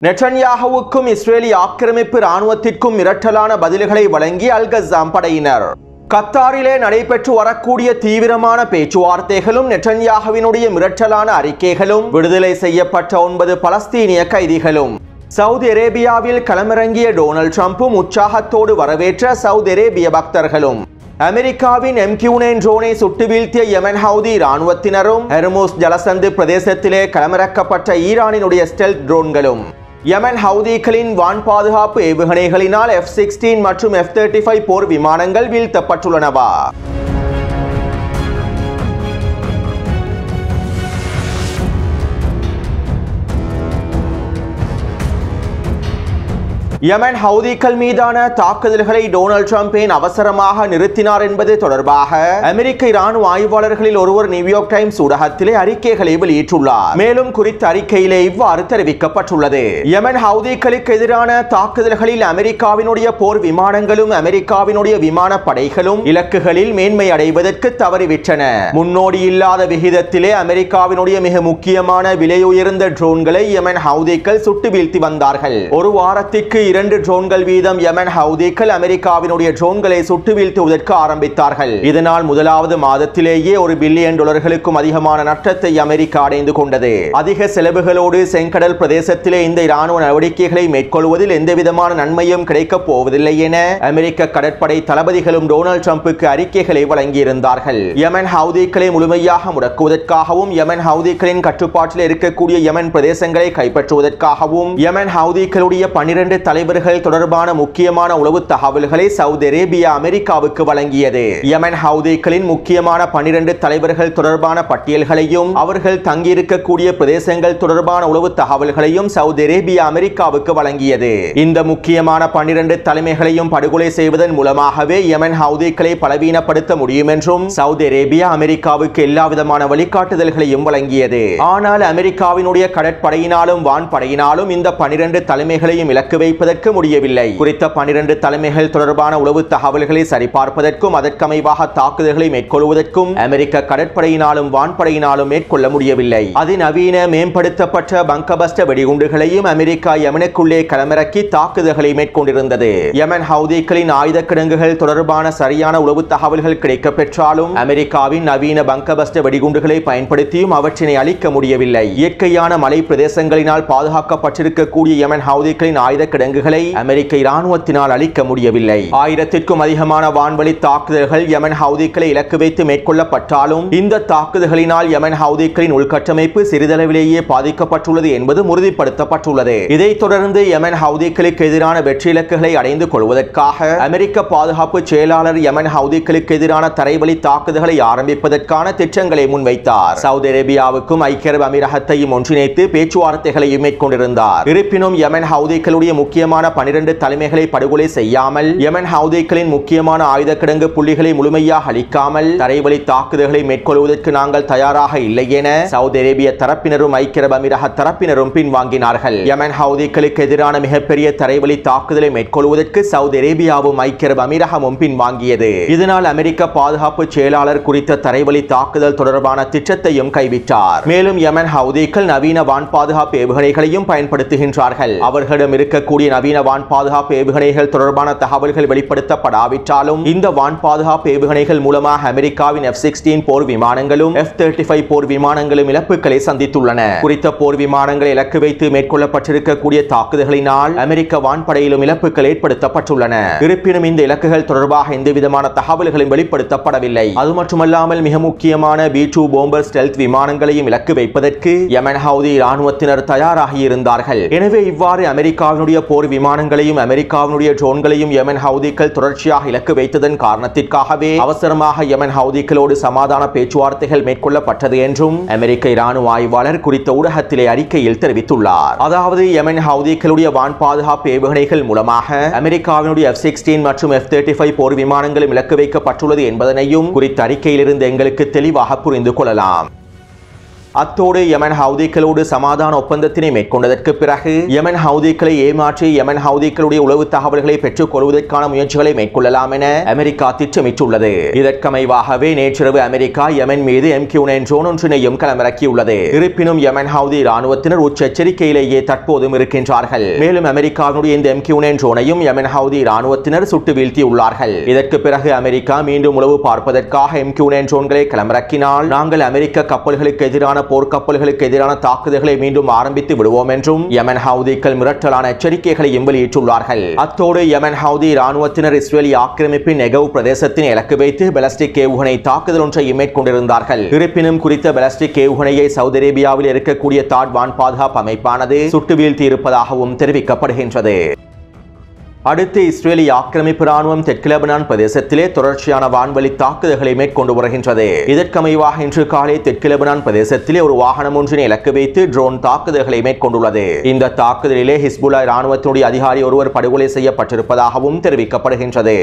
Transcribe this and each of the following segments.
நெட்டன்யாஹுவுக்கும் Israeli ஆக்கிரமிப்பு இராணுவத்திற்கும் மிரட்டலான பதில்களை வழங்கி அல்-கஸ்ஸாம் படையினர். கத்தாரிலே நடைபெற்று வரக்கூடிய தீவிரமான பேச்சுவார்த்தைகளும் நெட்டன்யாஹுவினுடைய மிரட்டலான அறிக்கைகளும் விடுதலை செய்யப்பட்ட 9 பலஸ்தீனிய கைதிகளும். சவுதி அரேபியாவில் களமிறங்கிய டொனால்ட் ட்ரம்பும் உற்சாகத்தோடு வரவேற்ற சவுதி அரேபிய பக்தர்களும். அமெரிக்காவின் MQ-9 ட்ரோனை சுட்டு வீழ்த்திய யெமன் ஹவுதி இராணுவத்தினரும் ஹெர்முஸ் ஜலசந்து பிரதேசத்திலே களமிறக்கப்பட்ட ஈரானினுடைய ஸ்டெல்த் ட்ரோன்களும். யெமன் ஹவுதிகளின் வான் பாதுகாப்பு ஏவுகணைகளினால் F-16 மற்றும் F-35 போர் விமானங்கள் வீழ்த்தப்பட்டுள்ளனவா? யெமன் ஹவுதிகள் மீதான தாக்குதல்களை டொனால்ட் ட்ரம்ப் ஏன் அவசரமாக நிறுத்தினார் என்பது தொடர்பாக அமெரிக்க இராணுவ ஆய்வாளர்களில் ஒருவர் நியூயார்க் டைம்ஸ் ஊடகத்திலே அறிக்கைகளை வெளியிட்டுள்ளார். மேலும் குறித்த அறிக்கையிலே இவ்வாறு தெரிவிக்கப்பட்டுள்ளது. யெமன் ஹவுதிகளுக்கு எதிரான தாக்குதல்களில் அமெரிக்காவினுடைய போர் விமானங்களும் அமெரிக்காவினுடைய விமான படைகளும் இலக்குகளில் மேன்மை அடைவதற்கு தவறிவிட்டன. முன்னோடி இல்லாத விகிதத்திலே அமெரிக்காவினுடைய மிக முக்கியமான விலையுயர்ந்த ட்ரோன்களை யெமன் ஹவுதிகள் சுட்டு வீழ்த்தி வந்தார்கள். ஒரு வாரத்திற்கு 2 ட்ரோன்கள் வீதம் யெமன் ஹவுதிகள் அமெரிக்காவினுடைய ட்ரோன்களை சுட்டு வீழ்த்துவதற்கு ஆரம்பித்தார்கள். இதனால் முதலாவது மாதத்திலேயே $1 பில்லியன் அதிகமான நஷ்டத்தை அமெரிக்கா அடைந்து கொண்டது. அதிக செலவுகளோடு செங்கடல் பிரதேசத்திலே இந்த இராணுவ நடவடிக்கைகளை மேற்கொள்வதில் எந்தவிதமான நன்மையும் கிடைக்கப் போவதில்லை என அமெரிக்க கடற்படை தளபதிகளும் டொனால்ட் ட்ரம்புக்கு அறிக்கைகளை வழங்கியிருந்தார்கள். யெமன் ஹவுதிகளை முழுமையாக முடக்குவதற்காகவும் யெமன் ஹவுதிகளின் கட்டுப்பாட்டில் இருக்கக்கூடிய யெமன் பிரதேசங்களை கைப்பற்றுவதற்காகவும் யெமன் ஹவுதிகளுடைய 12 தலைவர்கள் தொடர்பான முக்கியமான உளவு தகவல்களை சவுதி அரேபியா அமெரிக்காவுக்கு வழங்கியது. யெமன் ஹவுதிகளின் முக்கியமான 12 தலைவர்கள் தொடர்பான பட்டியல்களையும் அவர்கள் தங்கியிருக்கக்கூடிய பிரதேசங்கள் தொடர்பான உளவு தகவல்களையும் சவுதி அரேபியா அமெரிக்காவுக்கு வழங்கியது. இந்த முக்கியமான 12 தலைமைகளையும் படுகொலை செய்வதன் மூலமாகவே யெமன் ஹவுதிகளை பலவீனப்படுத்த முடியும் என்றும் சவுதி அரேபியா அமெரிக்காவுக்கு எல்லாவிதமான வழிகாட்டுதல்களையும் வழங்கியது. ஆனால் அமெரிக்காவினுடைய கடற்படையினாலும் வான்படையினாலும் இந்த 12 தலைமைகளையும் இலக்கு வைப்பதற்கு முடியவில்லை. குறித்த 12 தலைமைகள் தொடர்பான உளவு தகவல்களை சரிபார்ப்பதற்கும் அதற்கமைவாக தாக்குதல்களை மேற்கொள்வதற்கும் அமெரிக்க கடற்படையினாலும் வான்படையினாலும் மேற்கொள்ள முடியவில்லை. அதிநவீன மேம்படுத்தப்பட்ட பங்கபஸ்ட வெடிகுண்டுகளையும் அமெரிக்கா யெமனுக்குள்ளே களமிறக்கி தாக்குதல்களை மேற்கொண்டிருந்தது. யெமன் ஹவுதிகளின் ஆயுத கிடங்குகள் தொடர்பான சரியான உளவு தகவல்கள் கிடைக்கப் பெற்றாலும் அமெரிக்காவின் நவீன பங்கபஸ்ட வெடிகுண்டுகளை பயன்படுத்தியும் அவற்றினை அழிக்க முடியவில்லை. இயற்கையான மலை பிரதேசங்களினால் பாதுகாக்கப்பட்டிருக்கக்கூடிய யெமன் ஹவுதிகளின் ஆயுத கிடங்குகளை அமெரிக்க இராணுவத்தினால் அழிக்க முடியவில்லை. 1000க்கும் அதிகமான வான்வழி தாக்குதல்கள் யெமன் ஹவுதிகளை இலக்கு வைத்து மேற்கொள்ளப்பட்டாலும் இந்த தாக்குதல்களினால் யெமன் ஹவுதிகளின் உள்கட்டமைப்பு சிறிதளவிலேயே பாதிக்கப்பட்டுள்ளது என்பது உறுதிப்படுத்தப்பட்டுள்ளது. இதைத் தொடர்ந்து யெமன் ஹவுதிகளுக்கு எதிரான வெற்றி இலக்குகளை அடைந்து கொள்வதற்காக அமெரிக்க பாதுகாப்பு செயலாளர் யெமன் ஹவுதிகளுக்கு எதிரான தரைவழி தாக்குதல்களை ஆரம்பிப்பதற்கான திட்டங்களை முன்வைத்தார். சவுதி அரேபியாவுக்கும் ஐக்கிய அரபு அமீரகத்தையும் ஒன்றிணைத்து பேச்சுவார்த்தைகளையும் மேற்கொண்டிருந்தார். இருப்பினும் யெமன் ஹவுதிகளுடைய முக்கியமான 12 தலைமைகளை படுகொலை செய்யாமல் யெமன் ஹவுதிகளின் முக்கியமான ஆயுத கிடங்கு புள்ளிகளை முழுமையாக அழிக்காமல் தரைவழி தாக்குதல்களை மேற்கொள்வதற்கு நாங்கள் தயாராக இல்லை என சவுதி அரேபிய தரப்பினரும் ஐக்கிய அரபு அமீரக தரப்பினரும் பின்வாங்கினார்கள். யெமன் ஹவுதிகளுக்கு எதிரான மிகப்பெரிய தரைவழி தாக்குதலை மேற்கொள்வதற்கு சவுதி அரேபியாவும் ஐக்கிய அரபு அமீரகமும் பின்வாங்கியது. இதனால் அமெரிக்க பாதுகாப்பு செயலாளர் குறித்த தரைவழி தாக்குதல் தொடர்பான திட்டத்தையும் கைவிட்டார். மேலும் யெமன் ஹவுதிகள் நவீன வான் பாதுகாப்பு ஏவுகணைகளையும் பயன்படுத்துகின்றார்கள். அவர்களிடம் இருக்கக்கூடிய நவீன வான் பாதுகாப்பு ஏவுகணைகள் தொடர்பான தகவல்கள் வெளிப்படுத்தப்படாவிட்டாலும் இந்த வான் பாதுகாப்பு ஏவுகணைகள் மூலமாக அமெரிக்காவின் F-16 போர் விமானங்களும் F-35 போர் விமானங்களும் இழப்புகளை சந்தித்துள்ளன. குறித்த போர் விமானங்களை இலக்கு வைத்து மேற்கொள்ளப்பட்டிருக்கக்கூடிய தாக்குதல்களினால் அமெரிக்க வான்படையிலும் இழப்புகள் ஏற்படுத்தப்பட்டுள்ளன. இருப்பினும் இந்த இலக்குகள் தொடர்பாக எந்தவிதமான தகவல்களும் வெளிப்படுத்தப்படவில்லை. அது மட்டுமல்லாமல் மிக முக்கியமான B-2 போம்பர் ஸ்டெல்த் விமானங்களையும் இலக்கு வைப்பதற்கு யெமன் ஹவுதி இராணுவத்தினர் தயாராகி இருந்தார்கள். எனவே இவ்வாறு அமெரிக்காவினுடைய போர் விமானங்களையும் அமெரிக்காவினுடைய ட்ரோன்களையும் யெமன் ஹவுதிகள் தொடர்ச்சியாக இலக்கு வைத்ததன் காரணத்திற்காகவே அவசரமாக யெமன் ஹவுதிகளோடு சமாதான பேச்சுவார்த்தைகள் மேற்கொள்ளப்பட்டது என்றும் அமெரிக்க இராணுவ ஆய்வாளர் குறித்த ஊடகத்திலே அறிக்கையில் தெரிவித்துள்ளார். அதாவது யெமன் ஹவுதிகளுடைய வான் பாதுகாப்பு ஏவுகணைகள் மூலமாக அமெரிக்காவினுடைய F-16 மற்றும் F-35 போர் விமானங்களும் இலக்கு வைக்கப்பட்டுள்ளது என்பதனையும் குறித்த அறிக்கையிலிருந்து எங்களுக்கு தெளிவாக புரிந்து கொள்ளலாம். அத்தோடு யமன் ஹவுதிகளோடு சமாதான ஒப்பந்தத்தினை மேற்கொண்டதற்கு பிறகு யமன் ஹவுதிகளை ஏமாற்றி யமன் ஹவுதிகளுடைய உளவு தகவல்களை பெற்றுக் கொள்வதற்கான முயற்சிகளை மேற்கொள்ளலாம் என அமெரிக்கா திட்டமிட்டுள்ளது. இதற்கமைவாகவே நேற்றிரவு அமெரிக்கா யமன் மீது MQ-9 ட்ரோன் ஒன்றினையும் களமிறக்கியுள்ளது. இருப்பினும் யமன் ஹவுதி ராணுவத்தினர் உச்ச எச்சரிக்கையிலேயே தற்போதும் இருக்கின்றார்கள். மேலும் அமெரிக்காவுடைய இந்த MQ-9 ட்ரோனையும் யமன் ஹவுதி ராணுவத்தினர் சுட்டு வீழ்த்தியுள்ளார்கள். இதற்கு பிறகு அமெரிக்கா மீண்டும் உளவு பார்ப்பதற்காக MQ-9 ட்ரோன்களை களமிறக்கினால் நாங்கள் அமெரிக்க கப்பல்களுக்கு எதிரான போர்க்கப்பல்களுக்கு எதிரான தாக்குதல்களை மீண்டும் ஆரம்பித்து விடுவோம் என்றும் யமன் ஹவுதிகள் மிரட்டலான எச்சரிக்கைகளையும் வெளியிட்டுள்ளார்கள். அத்தோடு யமன் ஹவுதி ராணுவத்தினர் இஸ்ரேலி ஆக்கிரமிப்பின் நெகவ் பிரதேசத்தின் இலக்கு வைத்து பாலிஸ்டிக் ஏவுகணை தாக்குதல் ஒன்றை மேற்கொண்டிருந்தார்கள். இருப்பினும் குறித்த பாலிஸ்டிக் ஏவுகணையை சவுதி அரேபியாவில் இருக்கக்கூடிய தாட் வான் பாதுகாப்பு அமைப்பானது சுட்டு வீழ்த்தி இருப்பதாகவும் தெரிவிக்கப்படுகின்றது. அடுத்து இஸ்ரேலி ஆக்கிரமிப்பு ராணுவம் தெற்கு லெபனான் பிரதேசத்திலே தொடர்ச்சியான வான்வழி தாக்குதல்களை மேற்கொண்டு வருகின்றது. இதற்கமைவாக இன்று காலை தெற்கு லெபனான் பிரதேசத்திலே ஒரு வாகனம் ஒன்றினை இலக்கு வைத்து ட்ரோன் தாக்குதல்களை மேற்கொண்டுள்ளது. இந்த தாக்குதலிலே ஹிஸ்புல்லா ராணுவத்தினுடைய அதிகாரி ஒருவர் படுகொலை செய்யப்பட்டிருப்பதாகவும் தெரிவிக்கப்படுகின்றது.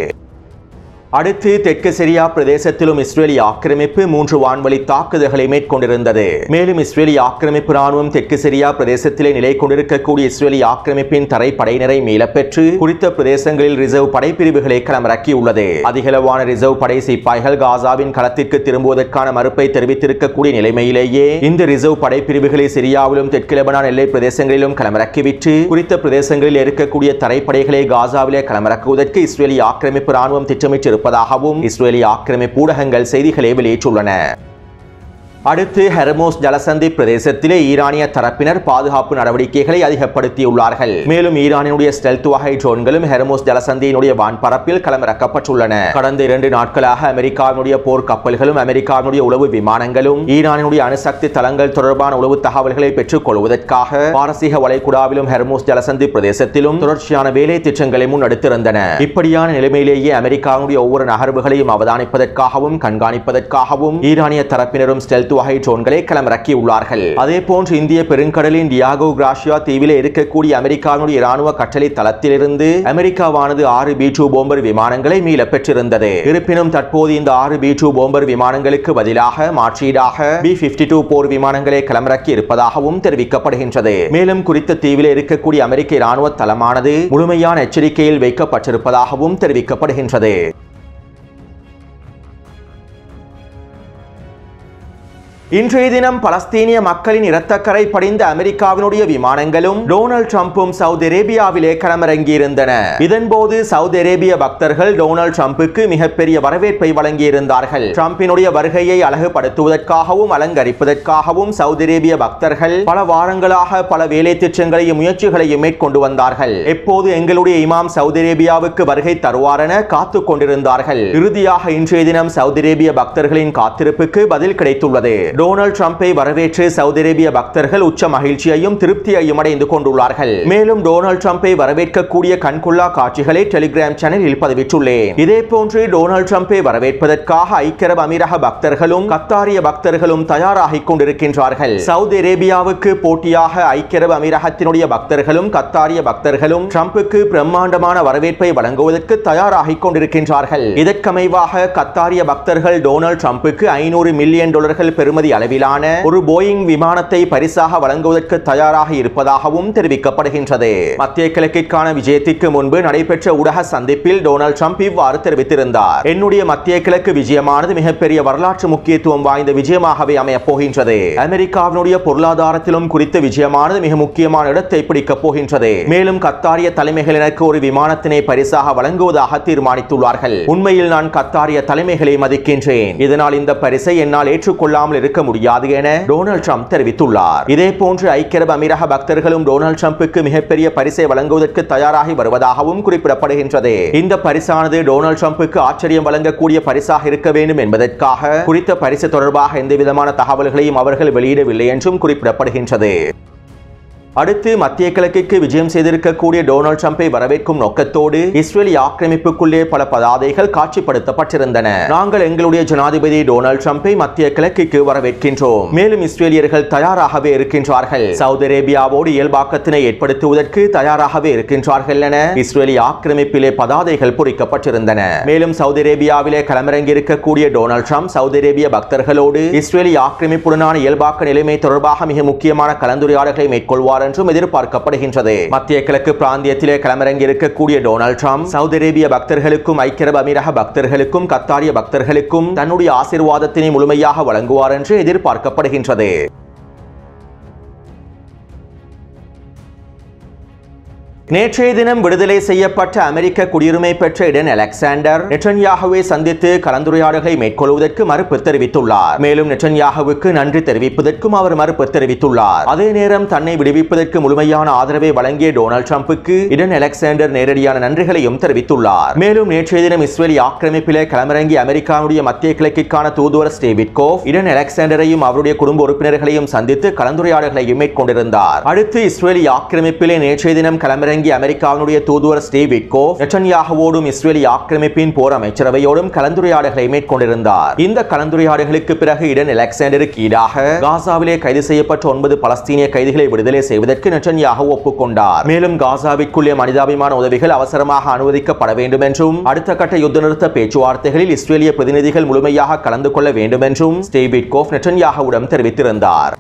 அடுத்து தெற்கு சிரியா பிரதேசத்திலும் இஸ்ரேலி ஆக்கிரமிப்பு 3 வான்வழி தாக்குதல்களை மேற்கொண்டிருந்தது. மேலும் இஸ்ரேலி ஆக்கிரமிப்பு ராணுவம் தெற்கு சிரியா பிரதேசத்திலே நிலை கொண்டிருக்கக்கூடிய இஸ்ரேலி ஆக்கிரமிப்பின் தரைப்படையினரை மீளப்பெற்று குறித்த பிரதேசங்களில் ரிசர்வ் படைப்பிரிவுகளை களமிறக்கியுள்ளது. அதிகளவான ரிசர்வ் படை சிப்பாய்கள் காசாவின் களத்திற்கு திரும்புவதற்கான மறுப்பை தெரிவித்திருக்கக்கூடிய நிலைமையிலேயே இந்த ரிசர்வ் படைப்பிரிவுகளை சிரியாவிலும் தெற்கு லெபனான் எல்லை பிரதேசங்களிலும் களமிறக்கிவிட்டு குறித்த பிரதேசங்களில் இருக்கக்கூடிய தரைப்படைகளை காசாவிலே களமிறக்குவதற்கு இஸ்ரேலி ஆக்கிரமிப்பு ராணுவம் திட்டமிட்டு இஸ்ரேலி ஆக்கிரமிப்பு ஊடகங்கள் செய்திகளை வெளியிட்டுள்ளன. அடுத்து ஹெர்மோஸ் ஜலசந்தி பிரதேசத்திலே ஈரானிய தரப்பினர் பாதுகாப்பு நடவடிக்கைகளை அதிகப்படுத்தியுள்ளார்கள். மேலும் ஈரானினுடைய ஸ்டெல்த் வகை ட்ரோன்களும் ஹெர்மோஸ் ஜலசந்தியினுடைய வான்பரப்பில் களமிறக்கப்பட்டுள்ளன. கடந்த 2 நாட்களாக அமெரிக்காவினுடைய போர் கப்பல்களும் அமெரிக்காவினுடைய உளவு விமானங்களும் ஈரானினுடைய அணுசக்தி தளங்கள் தொடர்பான உளவு தகவல்களை பெற்றுக் கொள்வதற்காக பாரசீக வளைகுடாவிலும் ஹெர்மோஸ் ஜலசந்தி பிரதேசத்திலும் தொடர்ச்சியான வேலை திட்டங்களை முன்னெடுத்திருந்தன. இப்படியான நிலைமையிலேயே அமெரிக்காவினுடைய ஒவ்வொரு நகர்வுகளையும் அவதானிப்பதற்காகவும் கண்காணிப்பதற்காகவும் ஈரானிய தரப்பினரும் ஸ்டெல்த் வகை ட்ரோன்களை களமிறக்கியுள்ளார்கள். அதே போன்று இந்திய பெருங்கடலின் டியாகோ கிராஷியா தீவிலே இருக்கக்கூடிய அமெரிக்காவுடைய இராணுவ கட்டளை தளத்திலிருந்து அமெரிக்காவானது 6 B-2 போம்பர் விமானங்களை மீள பெற்றிருந்தது. இருப்பினும் தற்போது இந்த 6 B-2 போம்பர் விமானங்களுக்கு பதிலாக மாற்றீடாக B-52 போர் விமானங்களை களமிறக்கி இருப்பதாகவும் தெரிவிக்கப்படுகின்றது. மேலும் குறித்த தீவிலே இருக்கக்கூடிய அமெரிக்க இராணுவ தளமானது முழுமையான எச்சரிக்கையில் வைக்கப்பட்டிருப்பதாகவும் தெரிவிக்கப்படுகின்றது. இன்றைய தினம் பலஸ்தீனிய மக்களின் இரத்தக்கரை படிந்த அமெரிக்காவினுடைய விமானங்களும் டொனால்ட் ட்ரம்பும் சவுதி அரேபியாவிலே களமிறங்கியிருந்தன. இதன்போது சவுதி அரேபிய பக்தர்கள் டொனால்ட் ட்ரம்புக்கு மிகப்பெரிய வரவேற்பை வழங்கியிருந்தார்கள். ட்ரம்பினுடைய வருகையை அழகுபடுத்துவதற்காகவும் அலங்கரிப்பதற்காகவும் சவுதி அரேபிய பக்தர்கள் பல வாரங்களாக பல வேலை திட்டங்களையும் முயற்சிகளையும் மேற்கொண்டு வந்தார்கள். எப்போது எங்களுடைய இமாம் சவுதி அரேபியாவுக்கு வருகை தருவார் என காத்துக் கொண்டிருந்தார்கள். இறுதியாக இன்றைய தினம் சவுதி அரேபிய பக்தர்களின் காத்திருப்புக்கு பதில் கிடைத்துள்ளது. டொனால்ட் ட்ரம்பை வரவேற்று சவுதி அரேபிய பக்தர்கள் உச்ச மகிழ்ச்சியையும் திருப்தியையும் அடைந்து கொண்டுள்ளார்கள். மேலும் டொனால்ட் ட்ரம்பை வரவேற்கக்கூடிய கண்கொள்ளா காட்சிகளை டெலிகிராம் சேனலில் பதிவிட்டுள்ளேன். இதே போன்று டொனால்ட் ட்ரம்பை வரவேற்பதற்காக ஐக்கிய அரபு அமீரக பக்தர்களும் கத்தாரிய பக்தர்களும் தயாராகிக் கொண்டிருக்கின்றார்கள். சவுதி அரேபியாவுக்கு போட்டியாக ஐக்கிய அரபு அமீரகத்தினுடைய பக்தர்களும் கத்தாரிய பக்தர்களும் ட்ரம்புக்கு பிரம்மாண்டமான வரவேற்பை வழங்குவதற்கு தயாராகிக் கொண்டிருக்கின்றார்கள். இதற்கமைவாக கத்தாரிய பக்தர்கள் டொனால்ட் ட்ரம்புக்கு $500 மில்லியன் பெறுமதி அளவிலான ஒரு போயிங் விமானத்தை பரிசாக வழங்குவதற்கு தயாராக இருப்பதாகவும் தெரிவிக்கப்படுகின்றது. மத்திய கிழக்கிற்கான விஜயத்திற்கு முன்பு நடைபெற்ற ஊடக சந்திப்பில் டொனால்ட் ட்ரம்ப் இவ்வாறு தெரிவித்திருந்தார். என்னுடைய மத்திய கிழக்கு விஜயமானது மிகப்பெரிய வரலாற்று முக்கியத்துவம் வாய்ந்த விஜயமாகவே அமையப் போகின்றது. அமெரிக்காவினுடைய பொருளாதாரத்திலும் குறித்த விஜயமானது மிக முக்கியமான இடத்தை பிடிக்கப் போகின்றது. மேலும் கத்தாரிய தலைமைகள் எனக்கு ஒரு விமானத்தினை பரிசாக வழங்குவதாக தீர்மானித்துள்ளார்கள். உண்மையில் நான் கத்தாரிய தலைமைகளை மதிக்கின்றேன். இதனால் இந்த பரிசை என்னால் ஏற்றுக்கொள்ளாமல் இருக்க முடியாது என டொனால்ட் ட்ரம்ப் தெரிவித்துள்ளார். இதே போன்று ஐக்கிய அரபு அமீரக பக்தர்களும் டொனால்ட் ட்ரம்புக்கு மிகப்பெரிய பரிசை வழங்குவதற்கு தயாராகி வருவதாகவும் குறிப்பிடப்படுகின்றது. இந்த பரிசானது டொனால்ட் ட்ரம்புக்கு ஆச்சரியம் வழங்கக்கூடிய பரிசாக இருக்க வேண்டும் என்பதற்காக குறித்த பரிசு தொடர்பாக எந்தவிதமான தகவல்களையும் அவர்கள் வெளியிடவில்லை என்றும் குறிப்பிடப்படுகின்றது. அடுத்து மத்திய கிழக்குக்கு விஜயம் செய்திருக்கக்கூடிய டொனால்ட் ட்ரம்பை வரவேற்கும் நோக்கத்தோடு இஸ்ரேலிய ஆக்கிரமிப்புக்குள்ளே பல பதாதைகள் காட்சிப்படுத்தப்பட்டிருந்தன. நாங்கள் எங்களுடைய ஜனாதிபதி டொனால்ட் ட்ரம்பை மத்திய கிழக்குக்கு வரவேற்கின்றோம், மேலும் இஸ்ரேலியர்கள் தயாராகவே இருக்கின்றார்கள், சவுதி அரேபியாவோடு இயல்பாக்கத்தினை ஏற்படுத்துவதற்கு தயாராகவே இருக்கின்றார்கள் என இஸ்ரேலிய ஆக்கிரமிப்பிலே பதாதைகள் பொறிக்கப்பட்டிருந்தன. மேலும் சவுதி அரேபியாவிலே களமிறங்கி இருக்கக்கூடிய டொனால்ட் ட்ரம்ப் சவுதி அரேபிய பக்தர்களோடு இஸ்ரேலிய ஆக்கிரமிப்புடனான இயல்பாக்க நிலைமை தொடர்பாக மிக முக்கியமான கலந்துரையாடல்களை மேற்கொள்வார் என்றும் எதிர்பார்க்கப்படுகின்றது. மத்திய கிழக்கு பிராந்தியத்திலே களமிறங்கி இருக்கக்கூடிய டொனால்ட் ட்ரம்ப் சவுதி அரேபிய பக்தர்களுக்கும் ஐக்கிய அரபு அமீரக பக்தர்களுக்கும் கத்தாரிய பக்தர்களுக்கும் தன்னுடைய ஆசீர்வாதத்தினை முழுமையாக வழங்குவார் என்று எதிர்பார்க்கப்படுகின்றது. நேற்றைய தினம் விடுதலை செய்யப்பட்ட அமெரிக்க குடியுரிமை பெற்ற இடன் அலெக்சாண்டர் நெட்டன்யாகுவை சந்தித்து கலந்துரையாடல்களை மேற்கொள்வதற்கு மறுப்பு தெரிவித்துள்ளார். மேலும் நெட்டன்யாகுவுக்கு நன்றி தெரிவிப்பதற்கும் அவர் மறுப்பு தெரிவித்துள்ளார். அதே நேரம் தன்னை விடுவிப்பதற்கு முழுமையான ஆதரவை வழங்கிய டொனால்ட் ட்ரம்புக்கு இடன் அலெக்சாண்டர் நேரடியான நன்றிகளையும் தெரிவித்துள்ளார். மேலும் நேற்றைய தினம் இஸ்ரேலிய ஆக்கிரமிப்பிலே களமிறங்கிய அமெரிக்காவுடைய மத்திய கிழக்கிற்கான தூதுவர் ஸ்டீவ் விட்கோஃப் இடன் அலெக்சாண்டரையும் அவருடைய குடும்ப உறுப்பினர்களையும் சந்தித்து கலந்துரையாடல்களையும் மேற்கொண்டிருந்தார். அடுத்து இஸ்ரேலிய ஆக்கிரமிப்பிலே நேற்றைய தினம் களமிறங்கி அமெரிக்காவுடைய தூதுவர் ஸ்டீவ் விட்கோஃப் நெட்டன்யாகுவோடும் இஸ்ரேலிய ஆக்கிரமிப்பின் போர் அமைச்சரவையோடும் கலந்துரையாடல்களை மேற்கொண்டிருந்தார். இந்த கலந்துரையாடல்களுக்கு பிறகு இடன் அலெக்சாண்டருக்கு ஈடாக காசாவிலே கைது செய்யப்பட்ட 9 பலஸ்தீனிய கைதிகளை விடுதலை செய்வதற்கு நெட்டன்யாகு ஒப்புக்கொண்டார். மேலும் காசாவிற்குள்ளே மனிதாபிமான உதவிகள் அவசரமாக அனுமதிக்கப்பட வேண்டும் என்றும் அடுத்த கட்ட யுத்த நிறுத்த பேச்சுவார்த்தைகளில் இஸ்ரேலிய பிரதிநிதிகள் முழுமையாக கலந்து கொள்ள வேண்டும் என்றும் ஸ்டீவ் விட்கோஃப் நெட்டன்யாகுவிடம் தெரிவித்திருந்தார்.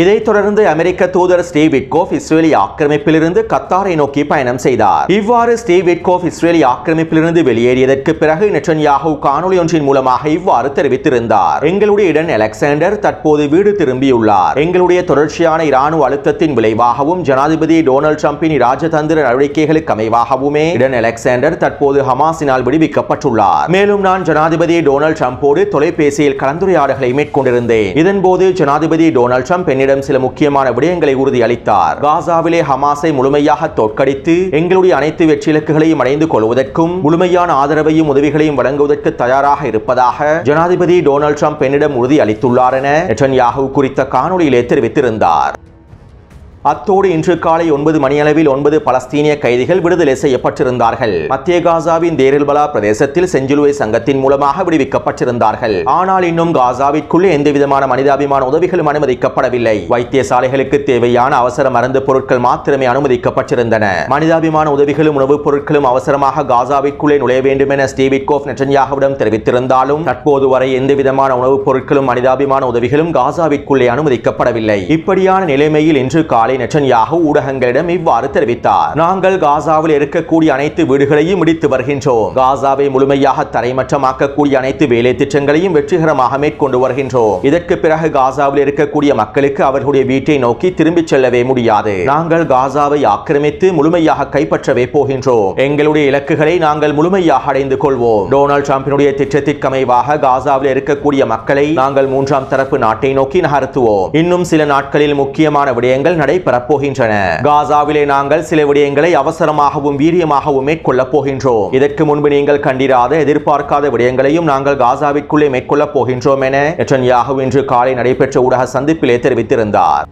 இதைத் தொடர்ந்து அமெரிக்க தூதர் ஸ்டீவ் விட்கோஃப் இஸ்ரேலிய ஆக்கிரமிப்பிலிருந்து கத்தாரை நோக்கி பயணம் செய்தார். இவ்வாறு ஸ்டீவ் விட்கோஃப் இஸ்ரேலிய ஆக்கிரமிப்பிலிருந்து வெளியேறியதற்கு பிறகு நெட்டன்யாகு காணொலி ஒன்றின் மூலமாக இவ்வாறு தெரிவித்திருந்தார். எங்களுடைய இடன் அலெக்சாண்டர் தற்போது வீடு திரும்பியுள்ளார். எங்களுடைய தொடர்ச்சியான இராணுவ அழுத்தத்தின் விளைவாகவும் ஜனாதிபதி டொனால்ட் ட்ரம்பின் ராஜதந்திர நடவடிக்கைகளுக்கு அமைவாகவுமே இடன் அலெக்சாண்டர் தற்போது ஹமாஸினால் விடுவிக்கப்பட்டுள்ளார். மேலும் நான் ஜனாதிபதி டொனால்ட் ட்ரம்போடு தொலைபேசியில் கலந்துரையாடல்களை மேற்கொண்டிருந்தேன். இதன்போது ஜனாதிபதி டொனால்ட் ட்ரம்ப் என்னிடம் சில முக்கியமான விடயங்களை உறுதியளித்தார். காசாவிலே ஹமாஸை முழுமையாக தோற்கடித்து எங்களுடைய அனைத்து வெற்றி இலக்குகளையும் அடைந்து கொள்வதற்கும் முழுமையான ஆதரவையும் உதவிகளையும் வழங்குவதற்கு தயாராக இருப்பதாக ஜனாதிபதி டொனால்ட் ட்ரம்ப் என்னிடம் உறுதியளித்துள்ளார் என நெட்டன்யாகு குறித்த காணொலியிலே தெரிவித்திருந்தார். அத்தோடு இன்று காலை 9 மணியளவில் 9 பலஸ்தீனிய கைதிகள் விடுதலை செய்யப்பட்டிருந்தார்கள். மத்திய காசாவின் தேர் அல் பலா பிரதேசத்தில் செஞ்சிலுவை சங்கத்தின் மூலமாக விடுவிக்கப்பட்டிருந்தார்கள். ஆனால் இன்னும் காசாவிற்குள்ளே எந்தவிதமான மனிதாபிமான உதவிகளும் அனுமதிக்கப்படவில்லை. வைத்தியசாலைகளுக்கு தேவையான அவசர மருந்து பொருட்கள் மாத்திரமே அனுமதிக்கப்பட்டிருந்தன. மனிதாபிமான உதவிகளும் உணவுப் பொருட்களும் அவசரமாக காசாவிற்குள்ளே நுழைய வேண்டும் என ஸ்டீவ் விட்கோஃப் நெட்டன்யாகுவிடம் தெரிவித்திருந்தாலும் தற்போது வரை எந்தவிதமான உணவுப் பொருட்களும் மனிதாபிமான உதவிகளும் காசாவிற்குள்ளே அனுமதிக்கப்படவில்லை. இப்படியான நிலைமையில் இன்று காலை நெட்டன்யாகு ஊடகங்களிடம் இவ்வாறு தெரிவித்தார். நாங்கள் காசாவில் இருக்கக்கூடிய அனைத்து வீடுகளையும் இடித்து வருகின்றோம். காசாவை முழுமையாக தரைமட்டமாக்கக்கூடிய அனைத்து வேலை திட்டங்களையும் வெற்றிகரமாக மேற்கொண்டு வருகின்றோம். இதற்கு பிறகு காசாவில் இருக்கக்கூடிய மக்களுக்கு அவர்களுடைய வீட்டை நோக்கி திரும்பிச் செல்லவே முடியாது. நாங்கள் காசாவை ஆக்கிரமித்து முழுமையாக கைப்பற்றவே போகின்றோம். எங்களுடைய இலக்குகளை நாங்கள் முழுமையாக அடைந்து கொள்வோம். டொனால்ட் ட்ரம்பினுடைய திட்டத்திற்கு அமைவாக காசாவில் இருக்கக்கூடிய மக்களை நாங்கள் 3ஆம் தரப்பு நாட்டை நோக்கி நகர்த்துவோம். இன்னும் சில நாட்களில் முக்கியமான விடயங்கள் பெறப்போகின்றன. காசாவிலே நாங்கள் சில விடயங்களை அவசரமாகவும் வீரியமாகவும் மேற்கொள்ளப் போகின்றோம். இதற்கு முன்பு நீங்கள் கண்டிராத எதிர்பார்க்காத விடயங்களையும் நாங்கள் காசாவிற்குள்ளே மேற்கொள்ளப் போகின்றோம் என நெட்டன்யாகு இன்று காலை நடைபெற்ற ஊடக சந்திப்பிலே தெரிவித்திருந்தார்.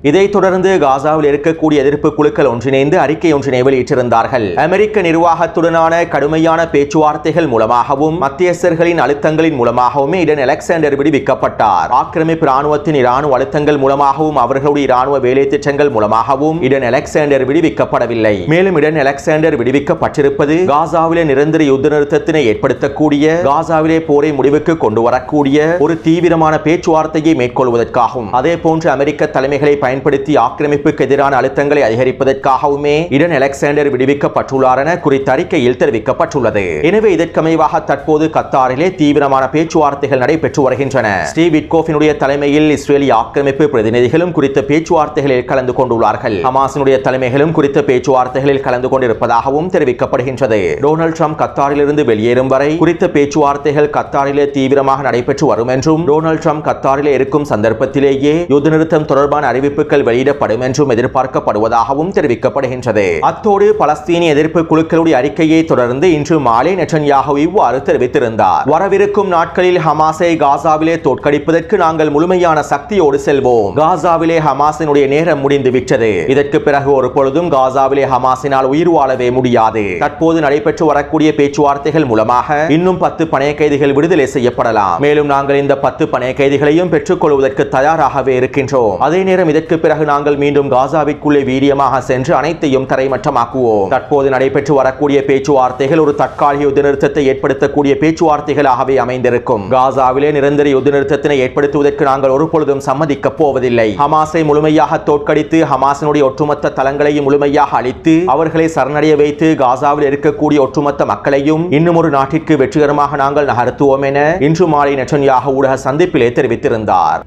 இதைத் தொடர்ந்து காசாவில் இருக்கக்கூடிய எதிர்ப்பு குழுக்கள் ஒன்றிணைந்து அறிக்கை ஒன்றினை வெளியிட்டிருந்தார்கள். அமெரிக்க நிர்வாகத்துடனான கடுமையான பேச்சுவார்த்தைகள் மூலமாகவும் மத்தியஸ்தர்களின் அழுத்தங்களின் மூலமாகவும் இடன் அலெக்சாண்டர் விடுவிக்கப்பட்டார். ஆக்கிரமிப்பு இராணுவத்தின் இராணுவ அழுத்தங்கள் மூலமாகவும் அவர்களுடைய இராணுவ வேலை திட்டங்கள் மூலமாகவும் இடன் அலெக்சாண்டர் விடுவிக்கப்படவில்லை. மேலும் இடன் அலெக்சாண்டர் விடுவிக்கப்பட்டிருப்பது காசாவிலே நிரந்தர யுத்த நிறுத்தத்தினை ஏற்படுத்தக்கூடிய, காசாவிலே போரை முடிவுக்கு கொண்டு வரக்கூடிய ஒரு தீவிரமான பேச்சுவார்த்தையை மேற்கொள்வதற்காகும். அதே போன்று அமெரிக்க தலைமைகளை பயன்படுத்தி ஆக்கிரமிப்புக்கு எதிரான அழுத்தங்களை அதிகரிப்பதற்காகவுமே இடன் அலெக்சாண்டர் விடுவிக்கப்பட்டுள்ளார் என குறித்த அறிக்கையில் தெரிவிக்கப்பட்டுள்ளது. எனவே இதற்கமைவாக தற்போது கத்தாரிலே தீவிரமான பேச்சுவார்த்தைகள் நடைபெற்று வருகின்றன. ஸ்டீவ் விட்கோஃபினுடைய தலைமையில் இஸ்ரேலிய ஆக்கிரமிப்பு பிரதிநிதிகளும் குறித்த பேச்சுவார்த்தைகளில் கலந்து கொண்டுள்ளார்கள். ஹமாஸினுடைய தலைமைகளும் குறித்த பேச்சுவார்த்தைகளில் கலந்து கொண்டிருப்பதாகவும் தெரிவிக்கப்படுகின்றது. டொனால்ட் ட்ரம்ப் கத்தாரிலிருந்து வெளியேறும் வரை குறித்த பேச்சுவார்த்தைகள் கத்தாரிலே தீவிரமாக நடைபெற்று வரும் என்றும், டொனால்ட் ட்ரம்ப் கத்தாரிலே இருக்கும் சந்தர்ப்பத்திலேயே யுத்த நிறுத்தம் தொடர்பான அறிவிப்பு அறிவிப்புகள் வெளியிடப்படும் என்றும் எதிர்பார்க்கப்படுவதாகவும் தெரிவிக்கப்படுகின்றது. அத்தோடு பலஸ்தீனிய எதிர்ப்பு குழுக்களுடைய அறிக்கையை தொடர்ந்து இன்று மாலை நெட்டன்யாஹு இவ்வாறு தெரிவித்திருந்தார். வரவிருக்கும் நாட்களில் ஹமாஸை காசாவிலே தோற்கடிப்பதற்கு நாங்கள் முழுமையான சக்தியோடு செல்வோம். காசாவிலே ஹமாஸினுடைய நேரம் முடிந்துவிட்டது. இதற்கு பிறகு ஒரு பொழுதும் காசாவிலே ஹமாஸினால் உயிர் வாழவே முடியாது. தற்போது நடைபெற்று வரக்கூடிய பேச்சுவார்த்தைகள் மூலமாக இன்னும் 10 பணைய கைதிகள் விடுதலை செய்யப்படலாம். மேலும் நாங்கள் இந்த 10 பணைய கைதிகளையும் பெற்றுக் கொள்வதற்கு தயாராகவே இருக்கின்றோம். அதே நேரம் இதற்கு பிறகு நாங்கள் மீண்டும் காசாவிற்குள்ளே வீரியமாக சென்று அனைத்தையும் தரைமட்டமாக்குவோம். தற்போது நடைபெற்று வரக்கூடிய பேச்சுவார்த்தைகள் ஒரு தற்காலிக யுத்த நிறுத்தத்தை ஏற்படுத்தக்கூடிய பேச்சுவார்த்தைகளாகவே அமைந்திருக்கும். காசாவிலே நிரந்தர யுத்த நிறுத்தத்தினை ஏற்படுத்துவதற்கு நாங்கள் ஒரு பொழுதும் சம்மதிக்க போவதில்லை. ஹமாஸை முழுமையாக தோற்கடித்து ஹமாஸினுடைய ஒட்டுமொத்த தளங்களையும் முழுமையாக அழித்து அவர்களை சரணடைய வைத்து காசாவில் இருக்கக்கூடிய ஒட்டுமொத்த மக்களையும் இன்னும் ஒரு நாட்டிற்கு வெற்றிகரமாக நாங்கள் நகர்த்துவோம் என இன்று மாலை நெட்டன்யாஹு ஊடக சந்திப்பிலே தெரிவித்திருந்தார்.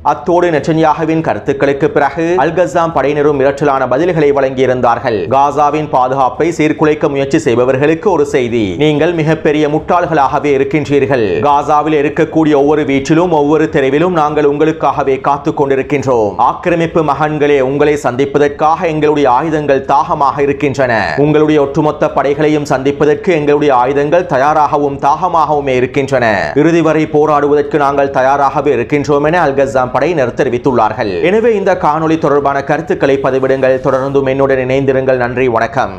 அத்தோடு நெட்டன்யாஹுவின் கருத்துக்களுக்கு பிறகு அல்-கஸ்ஸாம் படையினரும் மிரட்டலான பதில்களை வழங்கியிருந்தார்கள். காசாவின் பாதுகாப்பை சீர்குலைக்க முயற்சி செய்பவர்களுக்கு ஒரு செய்தி: நீங்கள் மிகப்பெரிய முட்டாள்களாகவே இருக்கின்றீர்கள். காசாவில் இருக்கக்கூடிய ஒவ்வொரு வீட்டிலும் ஒவ்வொரு தெருவிலும் நாங்கள் உங்களுக்காகவே காத்துக் கொண்டிருக்கின்றோம். ஆக்கிரமிப்பு மகன்களே, உங்களை சந்திப்பதற்காக எங்களுடைய ஆயுதங்கள் தாகமாக இருக்கின்றன. உங்களுடைய ஒட்டுமொத்த படைகளையும் சந்திப்பதற்கு எங்களுடைய ஆயுதங்கள் தயாராகவும் தாகமாகவும் இருக்கின்றன. இறுதி வரை போராடுவதற்கு நாங்கள் தயாராகவே இருக்கின்றோம் என அல்-கஸ்ஸாம் படையினர் தெரிவித்துள்ளார்கள். எனவே இந்த காணொளி தொடர்பான கருத்துக்களை பதிவிடுங்கள். தொடர்ந்தும் என்னுடன் இணைந்திருங்கள். நன்றி, வணக்கம்.